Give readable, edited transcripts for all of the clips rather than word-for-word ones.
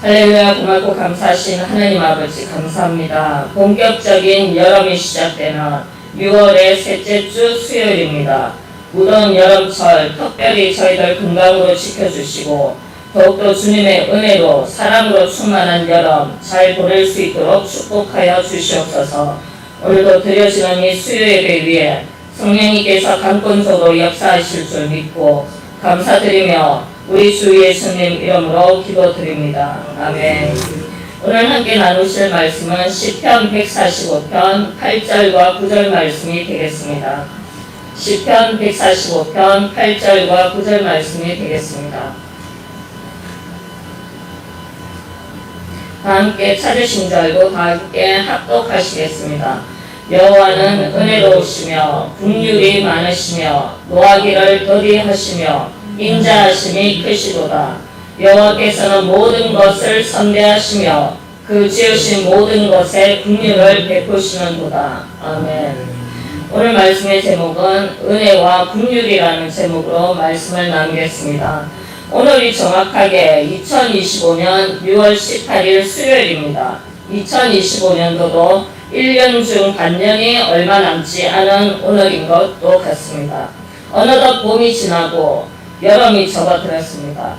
할렐루야. 고맙고 감사하신 하나님 아버지 감사합니다. 본격적인 여름이 시작되는 6월의 셋째 주 수요일입니다. 무더운 여름철 특별히 저희들 건강으로 지켜주시고 더욱더 주님의 은혜로 사랑으로 충만한 여름 잘 보낼 수 있도록 축복하여 주시옵소서. 오늘도 드려지는 이 수요 예배 위에 성령님께서 강권적으로 역사하실 줄 믿고 감사드리며 우리 주 예수님 이름으로 기도드립니다. 아멘. 오늘 함께 나누실 말씀은 시편 145편 8절과 9절 말씀이 되겠습니다. 시편 145편 8절과 9절 말씀이 되겠습니다. 다 함께 찾으신 줄 알고 다 함께 합독하시겠습니다. 여호와는 은혜로우시며 긍휼이 많으시며 노하기를 더디하시며 인자하심이 크시도다. 여호와께서는 모든 것을 선대하시며 그 지으신 모든 것에 긍휼을 베푸시는도다. 아멘. 오늘 말씀의 제목은 은혜와 긍휼이라는 제목으로 말씀을 나누겠습니다. 오늘이 정확하게 2025년 6월 18일 수요일입니다. 2025년도도 1년 중 반년이 얼마 남지 않은 오늘인 것도 같습니다. 어느덧 봄이 지나고 여름이 접어들었습니다.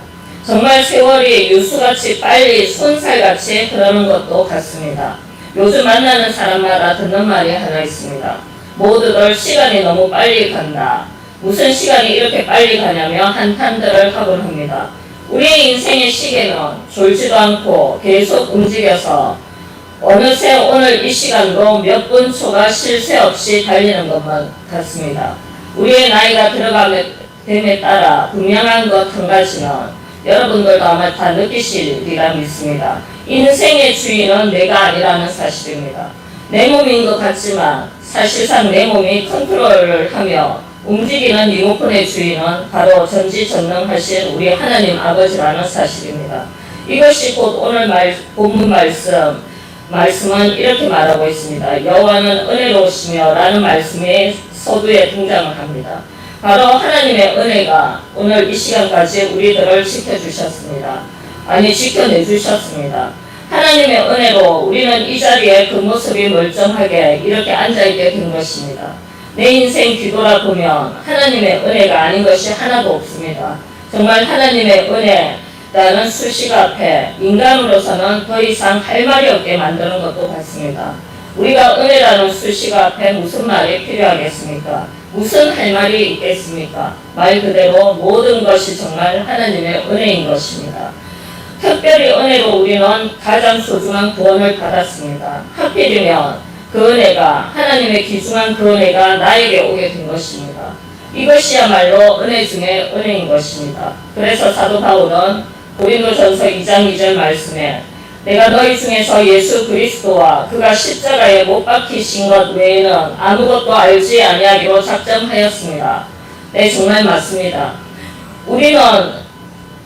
정말 세월이 유수같이 빨리 손살같이 흐르는 것도 같습니다. 요즘 만나는 사람마다 듣는 말이 하나 있습니다. 모두들 시간이 너무 빨리 간다. 무슨 시간이 이렇게 빨리 가냐며 한탄들을 하곤 합니다. 우리의 인생의 시계는 졸지도 않고 계속 움직여서 어느새 오늘 이 시간도 몇 분 초가 쉴 새 없이 달리는 것만 같습니다. 우리의 나이가 들어감에 따라 분명한 것 한 가지는 여러분들도 아마 다 느끼시리라 믿습니다. 인생의 주인은 내가 아니라는 사실입니다. 내 몸인 것 같지만 사실상 내 몸이 컨트롤을 하며 움직이는 리모컨의 주인은 바로 전지전능하신 우리 하나님 아버지라는 사실입니다. 이것이 곧 오늘 본문 말씀은 이렇게 말하고 있습니다. 여호와는 은혜로우시며 라는 말씀이 서두에 등장을 합니다. 바로 하나님의 은혜가 오늘 이 시간까지 우리들을 지켜주셨습니다. 아니 지켜내주셨습니다. 하나님의 은혜로 우리는 이 자리에 그 모습이 멀쩡하게 이렇게 앉아있게 된 것입니다. 내 인생 뒤돌아보면 하나님의 은혜가 아닌 것이 하나도 없습니다. 정말 하나님의 은혜라는 수식 앞에 인간으로서는 더 이상 할 말이 없게 만드는 것도 같습니다. 우리가 은혜라는 수식 앞에 무슨 말이 필요하겠습니까? 무슨 할 말이 있겠습니까? 말 그대로 모든 것이 정말 하나님의 은혜인 것입니다. 특별히 은혜로 우리는 가장 소중한 구원을 받았습니다. 하필이면 그 은혜가 하나님의 귀중한 그 은혜가 나에게 오게 된 것입니다. 이것이야말로 은혜 중에 은혜인 것입니다. 그래서 사도 바울은 고린도전서 2장 2절 말씀에 내가 너희 중에서 예수 그리스도와 그가 십자가에 못 박히신 것 외에는 아무것도 알지 아니하기로 작정하였습니다. 네, 정말 맞습니다. 우리는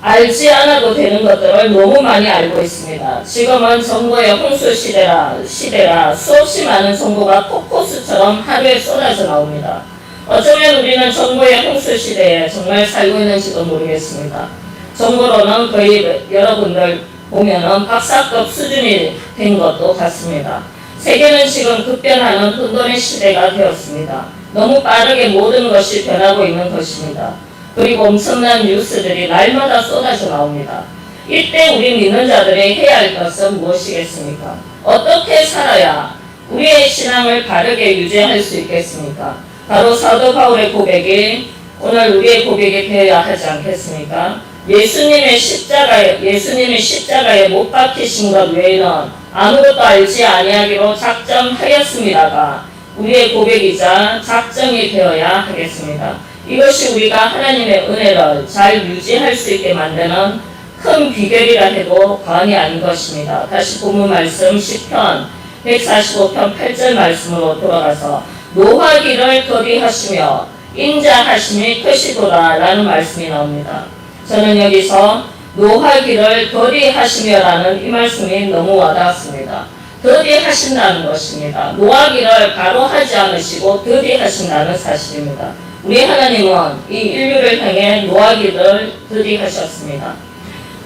알지 않아도 되는 것들을 너무 많이 알고 있습니다. 지금은 정보의 홍수 시대라 수없이 많은 정보가 폭포수처럼 하루에 쏟아져 나옵니다. 어쩌면 우리는 정보의 홍수 시대에 정말 살고 있는지도 모르겠습니다. 정보로는 거의 여러분들 보면은 박사급 수준이 된 것도 같습니다. 세계는 지금 급변하는 혼돈의 시대가 되었습니다. 너무 빠르게 모든 것이 변하고 있는 것입니다. 그리고 엄청난 뉴스들이 날마다 쏟아져 나옵니다. 이때 우리 믿는 자들이 해야 할 것은 무엇이겠습니까? 어떻게 살아야 우리의 신앙을 바르게 유지할 수 있겠습니까? 바로 사도 바울의 고백이 오늘 우리의 고백이 되어야 하지 않겠습니까? 예수님의 십자가에 못 박히신 것 외에는 아무것도 알지 아니하기로 작정하였습니다가 우리의 고백이자 작정이 되어야 하겠습니다. 이것이 우리가 하나님의 은혜를 잘 유지할 수 있게 만드는 큰 비결이라 해도 과언이 아닌 것입니다. 다시 본문 말씀 시편 145편 8절 말씀으로 돌아가서 노하기를 더디하시며 인자하심이 크시도다 라는 말씀이 나옵니다. 저는 여기서 노하기를 더디하시며 라는 이 말씀이 너무 와닿았습니다. 더디하신다는 것입니다. 노하기를 바로 하지 않으시고 더디하신다는 사실입니다. 우리 하나님은 이 인류를 향해 노하기를 더디하셨습니다.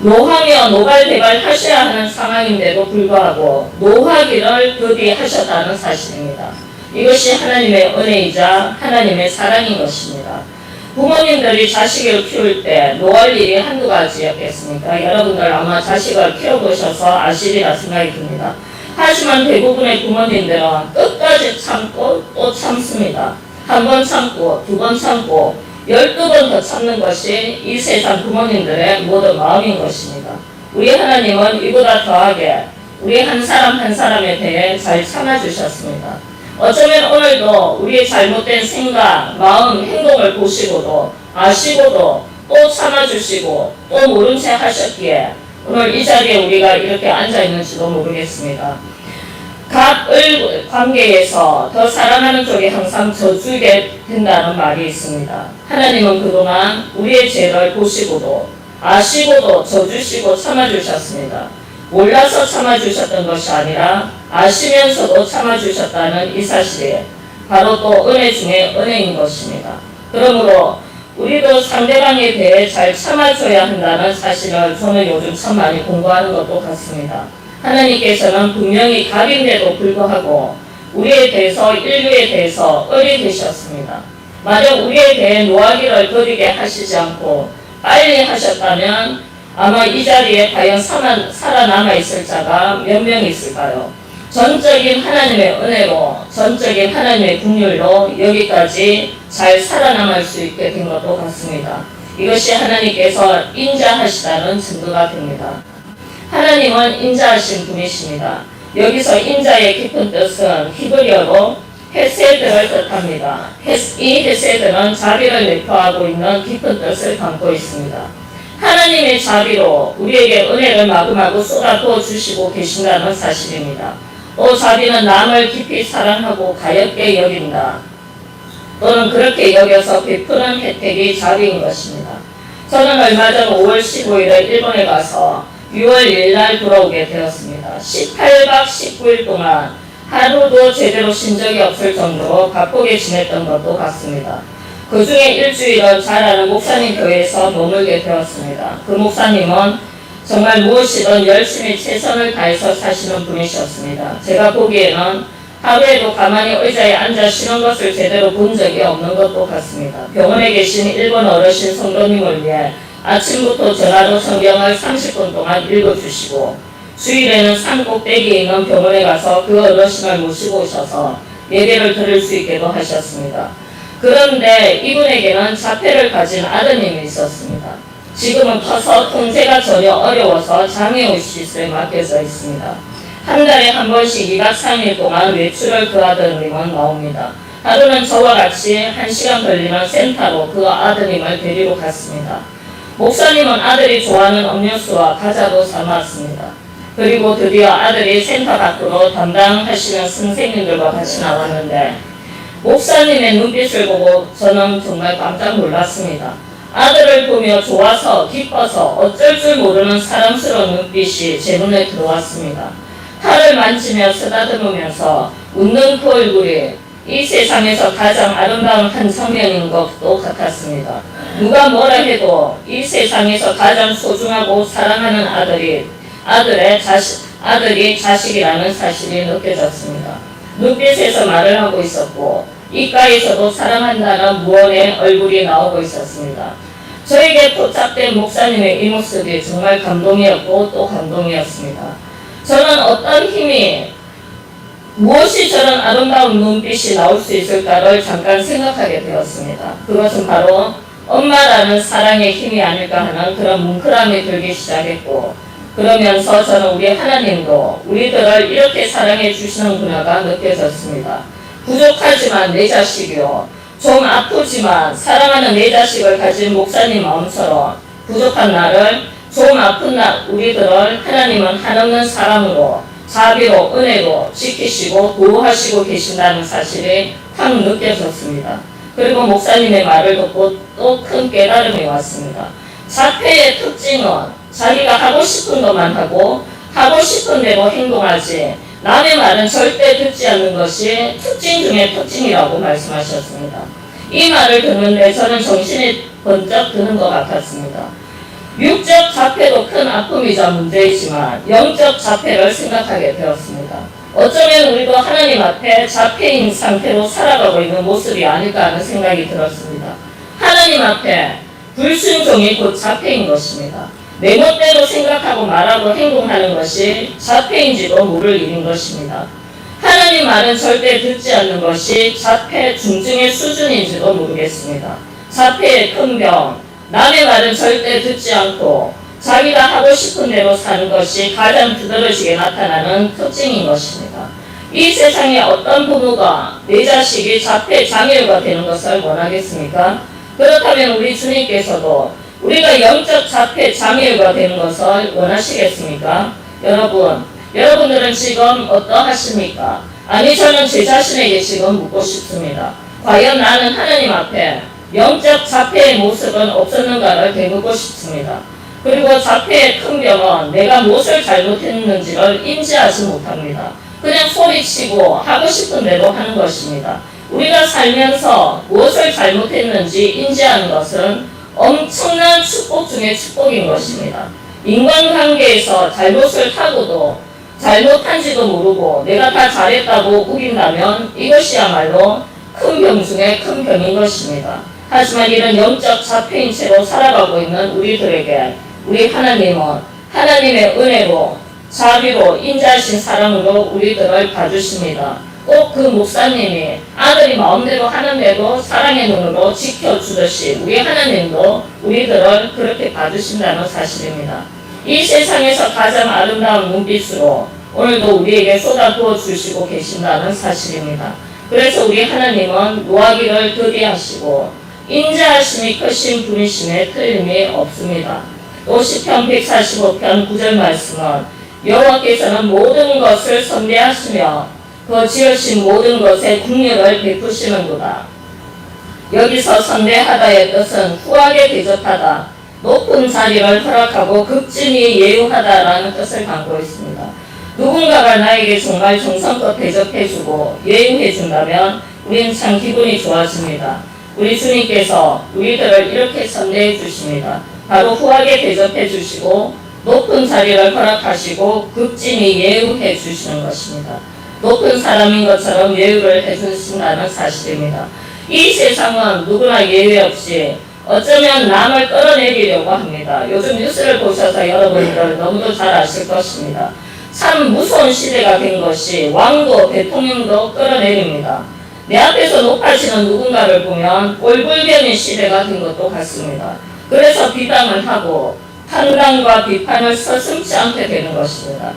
노하며 노발대발 하셔야 하는 상황인데도 불구하고 노하기를 더디 하셨다는 사실입니다. 이것이 하나님의 은혜이자 하나님의 사랑인 것입니다. 부모님들이 자식을 키울 때 노할 일이 한두 가지였겠습니까? 여러분들 아마 자식을 키워보셔서 아시리라 생각이 듭니다. 하지만 대부분의 부모님들은 끝까지 참고 또 참습니다. 한 번 참고 두 번 참고 12번 더 참는 것이 이 세상 부모님들의 모든 마음인 것입니다. 우리 하나님은 이보다 더하게 우리 한 사람 한 사람에 대해 잘 참아주셨습니다. 어쩌면 오늘도 우리의 잘못된 생각, 마음, 행동을 보시고도 아시고도 또 참아주시고 또 모른 채 하셨기에 오늘 이 자리에 우리가 이렇게 앉아있는지도 모르겠습니다. 갑을 관계에서 더 사랑하는 쪽이 항상 져주게 된다는 말이 있습니다. 하나님은 그동안 우리의 죄를 보시고도 아시고도 져주시고 참아주셨습니다. 몰라서 참아주셨던 것이 아니라 아시면서도 참아주셨다는 이 사실이 바로 또 은혜 중에 은혜인 것입니다. 그러므로 우리도 상대방에 대해 잘 참아줘야 한다는 사실을 저는 요즘 참 많이 공부하는 것도 같습니다. 하나님께서는 분명히 갑인데도 불구하고 우리에 대해서 인류에 대해서 의리 되셨습니다. 만약 우리에 대해 노하기를 거리게 하시지 않고 빨리 하셨다면 아마 이 자리에 과연 살아남아 있을 자가 몇 명 있을까요? 전적인 하나님의 은혜로 전적인 하나님의 긍휼로 여기까지 잘 살아남을 수 있게 된 것도 같습니다. 이것이 하나님께서 인자하시다는 증거가 됩니다. 하나님은 인자하신 분이십니다. 여기서 인자의 깊은 뜻은 히브리어로 헤세드를 뜻합니다. 이 헤세드는 자비를 내포하고 있는 깊은 뜻을 담고 있습니다. 하나님의 자비로 우리에게 은혜를 마구마구 쏟아부어 주시고 계신다는 사실입니다. 또 자비는 남을 깊이 사랑하고 가엾게 여긴다. 또는 그렇게 여겨서 베푸는 혜택이 자비인 것입니다. 저는 얼마 전 5월 15일에 일본에 가서 6월 1일 돌아오게 되었습니다. 18박 19일 동안 하루도 제대로 쉰 적이 없을 정도로 바쁘게 지냈던 것도 같습니다. 그 중에 일주일은 잘 아는 목사님 교회에서 머물게 되었습니다. 그 목사님은 정말 무엇이든 열심히 최선을 다해서 사시는 분이셨습니다. 제가 보기에는 하루에도 가만히 의자에 앉아 쉬는 것을 제대로 본 적이 없는 것도 같습니다. 병원에 계신 일본 어르신 성도님을 위해 아침부터 전화로 성경을 30분 동안 읽어주시고 주일에는 산 꼭대기에 있는 병원에 가서 그 어르신을 모시고 오셔서 예배를 들을 수 있게도 하셨습니다. 그런데 이분에게는 자폐를 가진 아드님이 있었습니다. 지금은 커서 통제가 전혀 어려워서 장애우 시술에 맡겨져 있습니다. 한 달에 한 번씩 2박 3일 동안 외출을 그 아드님은 나옵니다. 하루는 저와 같이 1시간 걸리는 센터로 그 아드님을 데리고 갔습니다. 목사님은 아들이 좋아하는 음료수와 과자도 사놨습니다. 그리고 드디어 아들이 센터 밖으로 담당하시는 선생님들과 같이 나왔는데 목사님의 눈빛을 보고 저는 정말 깜짝 놀랐습니다. 아들을 보며 좋아서 기뻐서 어쩔 줄 모르는 사랑스러운 눈빛이 제 눈에 들어왔습니다. 팔을 만지며 쓰다듬으면서 웃는 그 얼굴이 이 세상에서 가장 아름다운 한 장면인 것도 같았습니다. 누가 뭐라 해도 이 세상에서 가장 소중하고 사랑하는 아들이 자식이라는 사실이 느껴졌습니다. 눈빛에서 말을 하고 있었고 입가에서도 사랑한다는 무언의 얼굴이 나오고 있었습니다. 저에게 포착된 목사님의 이 모습이 정말 감동이었고 또 감동이었습니다. 저는 어떤 힘이 무엇이 저런 아름다운 눈빛이 나올 수 있을까를 잠깐 생각하게 되었습니다. 그것은 바로 엄마라는 사랑의 힘이 아닐까 하는 그런 뭉클함이 들기 시작했고 그러면서 저는 우리 하나님도 우리들을 이렇게 사랑해 주시는구나가 느껴졌습니다. 부족하지만 내 자식이요. 좀 아프지만 사랑하는 내 자식을 가진 목사님 마음처럼 부족한 나를 좀 아픈 우리들을 하나님은 한없는 사랑으로 자비로 은혜로 지키시고 보호하시고 계신다는 사실이 확 느껴졌습니다. 그리고 목사님의 말을 듣고 또 큰 깨달음이 왔습니다. 자폐의 특징은 자기가 하고 싶은 것만 하고 하고 싶은 대로 행동하지 남의 말은 절대 듣지 않는 것이 특징 중에 특징이라고 말씀하셨습니다. 이 말을 듣는데 저는 정신이 번쩍 드는 것 같았습니다. 육적 자폐도 큰 아픔이자 문제이지만 영적 자폐를 생각하게 되었습니다. 어쩌면 우리도 하나님 앞에 자폐인 상태로 살아가고 있는 모습이 아닐까 하는 생각이 들었습니다. 하나님 앞에 불순종이 곧 자폐인 것입니다. 내 멋대로 생각하고 말하고 행동하는 것이 자폐인지도 모를 일인 것입니다. 하나님 말은 절대 듣지 않는 것이 자폐 중증의 수준인지도 모르겠습니다. 자폐의 큰 병, 남의 말은 절대 듣지 않고 자기가 하고 싶은 대로 사는 것이 가장 두드러지게 나타나는 특징인 것입니다. 이 세상에 어떤 부모가 내 자식이 자폐 장애우가 되는 것을 원하겠습니까? 그렇다면 우리 주님께서도 우리가 영적 자폐 장애우가 되는 것을 원하시겠습니까? 여러분들은 지금 어떠하십니까? 아니, 저는 제 자신에게 지금 묻고 싶습니다. 과연 나는 하나님 앞에 영적 자폐의 모습은 없었는가를 되묻고 싶습니다. 그리고 자폐의 큰 병은 내가 무엇을 잘못했는지를 인지하지 못합니다. 그냥 소리치고 하고 싶은 대로 하는 것입니다. 우리가 살면서 무엇을 잘못했는지 인지하는 것은 엄청난 축복 중의 축복인 것입니다. 인간관계에서 잘못을 하고도 잘못한지도 모르고 내가 다 잘했다고 우긴다면 이것이야말로 큰 병 중에 큰 병인 것입니다. 하지만 이런 영적 자폐인 채로 살아가고 있는 우리들에게 우리 하나님은 하나님의 은혜로 자비로 인자하신 사랑으로 우리들을 봐주십니다. 꼭 그 목사님이 아들이 마음대로 하는 대로 사랑의 눈으로 지켜주듯이 우리 하나님도 우리들을 그렇게 봐주신다는 사실입니다. 이 세상에서 가장 아름다운 눈빛으로 오늘도 우리에게 쏟아부어 주시고 계신다는 사실입니다. 그래서 우리 하나님은 노하기를 더디하시고 인자하심이 크신 분이심에 틀림이 없습니다. 또 시편 145편 9절 말씀은 여호와께서는 모든 것을 선대하시며 그 지으신 모든 것에 긍휼을 베푸시는도다. 여기서 선대하다의 뜻은 후하게 대접하다, 높은 자리를 허락하고 극진히 예우하다라는 뜻을 담고 있습니다. 누군가가 나에게 정말 정성껏 대접해주고 예우해준다면 우리는 참 기분이 좋아집니다. 우리 주님께서 우리들을 이렇게 선대해 주십니다. 바로 후하게 대접해 주시고 높은 자리를 허락하시고 극진히 예우해 주시는 것입니다. 높은 사람인 것처럼 예우를 해주신다는 사실입니다. 이 세상은 누구나 예외 없이 어쩌면 남을 끌어내리려고 합니다. 요즘 뉴스를 보셔서 여러분들 너무도 잘 아실 것입니다. 참 무서운 시대가 된 것이 왕도 대통령도 끌어내립니다. 내 앞에서 높아지는 누군가를 보면 꼴불견인 시대가 된 것도 같습니다. 그래서 비방을 하고 판단과 비판을 서슴지 않게 되는 것입니다.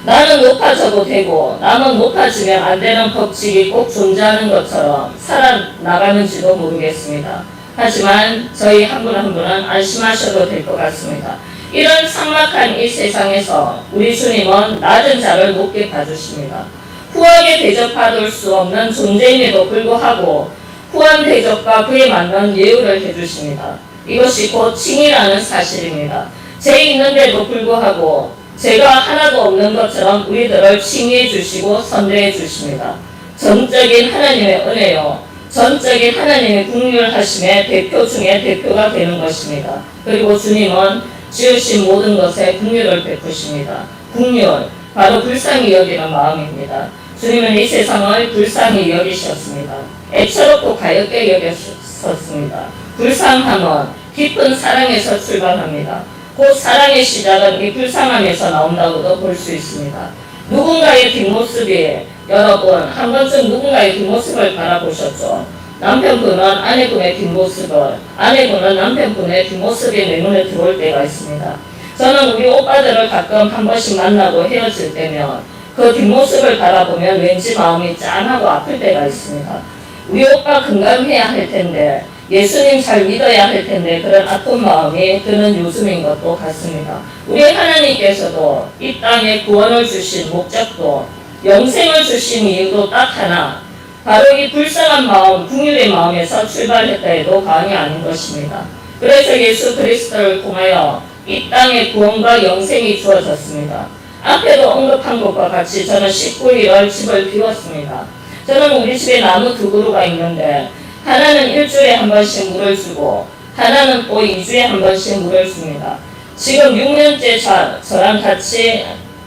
나는 높아져도 되고 남은 높아지면 안 되는 법칙이 꼭 존재하는 것처럼 살아나가는지도 모르겠습니다. 하지만 저희 한 분 한 분은 안심하셔도 될 것 같습니다. 이런 삭막한 이 세상에서 우리 주님은 낮은 자를 높게 봐주십니다. 후하게 대접받을 수 없는 존재임에도 불구하고 후한 대접과 그에 맞는 예우를 해주십니다. 이것이 곧 칭이라는 사실입니다. 죄 있는데도 불구하고 죄가 하나도 없는 것처럼 우리들을 칭의해 주시고 선대해 주십니다. 전적인 하나님의 은혜요, 전적인 하나님의 긍휼하심의 대표 중에 대표가 되는 것입니다. 그리고 주님은 지으신 모든 것에 긍휼을 베푸십니다. 긍휼, 바로 불쌍히 여기는 마음입니다. 주님은 이 세상을 불쌍히 여기셨습니다. 애처롭고 가엾게 여기셨습니다. 불쌍함은 깊은 사랑에서 출발합니다. 곧 사랑의 시작은 이 불쌍함에서 나온다고도 볼 수 있습니다. 누군가의 뒷모습이, 여러분 한 번쯤 누군가의 뒷모습을 바라보셨죠? 남편분은 아내분의 뒷모습을, 아내분은 남편분의 뒷모습이 내 눈에 들어올 때가 있습니다. 저는 우리 오빠들을 가끔 한 번씩 만나고 헤어질 때면 그 뒷모습을 바라보면 왠지 마음이 짠하고 아플 때가 있습니다. 우리 오빠 건강해야 할 텐데, 예수님 잘 믿어야 할 텐데 그런 아픈 마음이 드는 요즘인 것도 같습니다. 우리 하나님께서도 이 땅에 구원을 주신 목적도 영생을 주신 이유도 딱 하나, 바로 이 불쌍한 마음, 긍휼의 마음에서 출발했다 해도 과언이 아닌 것입니다. 그래서 예수 그리스도를 통하여 이 땅에 구원과 영생이 주어졌습니다. 앞에도 언급한 것과 같이 저는 19일을 집을 비웠습니다. 저는 우리 집에 나무 두 그루가 있는데 하나는 일주일에 한 번씩 물을 주고 하나는 또 2주에 한 번씩 물을 줍니다. 지금 6년째 저랑 같이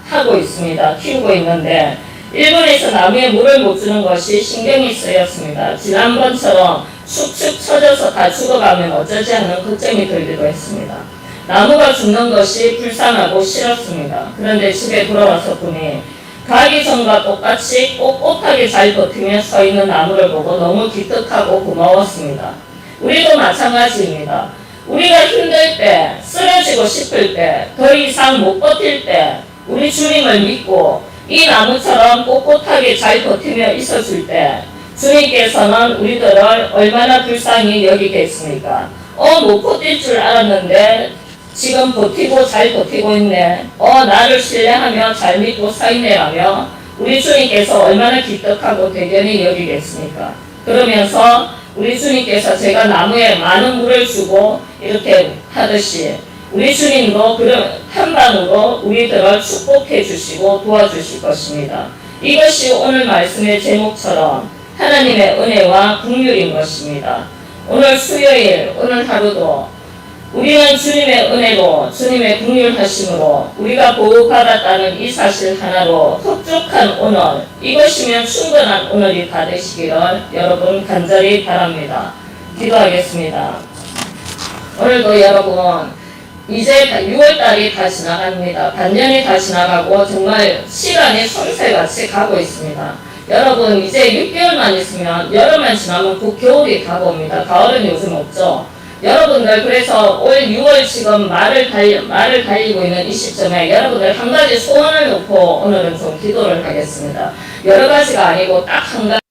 하고 있습니다. 키우고 있는데 일본에서 나무에 물을 못 주는 것이 신경이 쓰였습니다. 지난번처럼 축축 처져서 다 죽어가면 어쩌지 하는 걱정이 들기도 했습니다. 나무가 죽는 것이 불쌍하고 싫었습니다. 그런데 집에 돌아와서 보니 가기 전과 똑같이 꼿꼿하게 잘 버티며 서 있는 나무를 보고 너무 기특하고 고마웠습니다. 우리도 마찬가지입니다. 우리가 힘들 때, 쓰러지고 싶을 때, 더 이상 못 버틸 때 우리 주님을 믿고 이 나무처럼 꼿꼿하게 잘 버티며 있어줄 때 주님께서는 우리들을 얼마나 불쌍히 여기겠습니까? 못 버틸 줄 알았는데 지금 버티고 잘 버티고 있네. 나를 신뢰하며 잘 믿고 서 있네라며 우리 주님께서 얼마나 기특하고 대견히 여기겠습니까? 그러면서 우리 주님께서 제가 나무에 많은 물을 주고 이렇게 하듯이 우리 주님도 그런 한 방으로 우리들을 축복해 주시고 도와주실 것입니다. 이것이 오늘 말씀의 제목처럼 하나님의 은혜와 긍휼인 것입니다. 오늘 수요일, 오늘 하루도 우리는 주님의 은혜로 주님의 긍휼하심으로 우리가 보호받았다는 이 사실 하나로 흡족한 오늘, 이것이면 충분한 오늘이 다 되시기를 여러분 간절히 바랍니다. 기도하겠습니다. 오늘도 여러분 이제 6월달이 다 지나갑니다. 반년이 다 지나가고 정말 시간이 손새같이 가고 있습니다. 여러분 이제 6개월만 있으면 여름만 지나면 곧 겨울이 다가옵니다. 가을은 요즘 없죠. 여러분들 그래서 올 6월 지금 말을 달리고 있는 이 시점에 여러분들 한 가지 소원을 놓고 오늘은 좀 기도를 하겠습니다. 여러 가지가 아니고 딱 한 가지